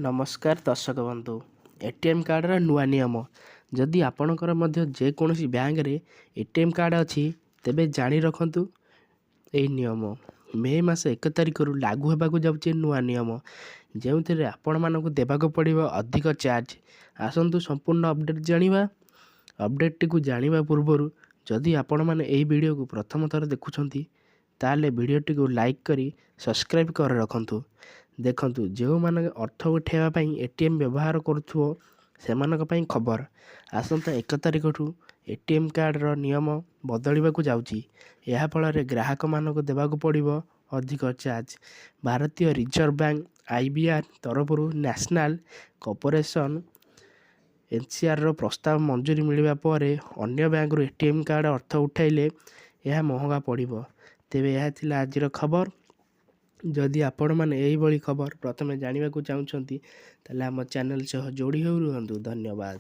ନମସ୍କାର ଦର୍ଶକ ବନ୍ଧୁ। ଏଟିଏମ୍ କାର୍ଡ଼ର ନୂଆ ନିୟମ। ଯଦି ଆପଣଙ୍କର ମଧ୍ୟ ଯେକୌଣସି ବ୍ୟାଙ୍କରେ ଏଟିଏମ୍ କାର୍ଡ଼ ଅଛି ତେବେ ଜାଣି ରଖନ୍ତୁ ଏହି ନିୟମ। ମେ ମାସ 1 ତାରିଖରୁ ଲାଗୁ ହେବାକୁ ଯାଉଛି ନୂଆ ନିୟମ, ଯେଉଁଥିରେ ଆପଣମାନଙ୍କୁ ଦେବାକୁ ପଡ଼ିବ ଅଧିକ ଚାର୍ଜ। ଆସନ୍ତୁ ସମ୍ପୂର୍ଣ୍ଣ ଅପଡ଼େଟ୍ ଜାଣିବା। ଅପଡ଼େଟ୍ଟିକୁ ଜାଣିବା ପୂର୍ବରୁ ଯଦି ଆପଣମାନେ ଏହି ଭିଡ଼ିଓକୁ ପ୍ରଥମ ଥର ଦେଖୁଛନ୍ତି ତାହେଲେ ଭିଡ଼ିଓଟିକୁ ଲାଇକ୍ କରି ସବସ୍କ୍ରାଇବ୍ କରି ରଖନ୍ତୁ। ଦେଖନ୍ତୁ, ଯେଉଁମାନେ ଅର୍ଥ ଉଠାଇବା ପାଇଁ ଏଟିଏମ୍ ବ୍ୟବହାର କରୁଥିବ ସେମାନଙ୍କ ପାଇଁ ଖବର। ଆସନ୍ତା 1 ତାରିଖଠୁ ଏଟିଏମ୍ କାର୍ଡ଼ର ନିୟମ ବଦଳିବାକୁ ଯାଉଛି। ଏହାଫଳରେ ଗ୍ରାହକମାନଙ୍କୁ ଦେବାକୁ ପଡ଼ିବ ଅଧିକ ଚାର୍ଜ। ଭାରତୀୟ ରିଜର୍ଭ ବ୍ୟାଙ୍କ (IBR) ତରଫରୁ ନ୍ୟାସନାଲ୍ କର୍ପୋରେସନ୍ (NCR) ର ପ୍ରସ୍ତାବ ମଞ୍ଜୁରୀ ମିଳିବା ପରେ ଅନ୍ୟ ବ୍ୟାଙ୍କରୁ ଏଟିଏମ୍ କାର୍ଡ଼ ଅର୍ଥ ଉଠାଇଲେ ଏହା ମହଙ୍ଗା ପଡ଼ିବ। ତେବେ ଏହା ଥିଲା ଆଜିର ଖବର। ଯଦି ଆପଣମାନେ ଏହିଭଳି ଖବର ପ୍ରଥମେ ଜାଣିବାକୁ ଚାହୁଁଛନ୍ତି ତାହେଲେ ଆମ ଚ୍ୟାନେଲ୍ ସହ ଯୋଡ଼ି ହୋଇ ରୁହନ୍ତୁ। ଧନ୍ୟବାଦ।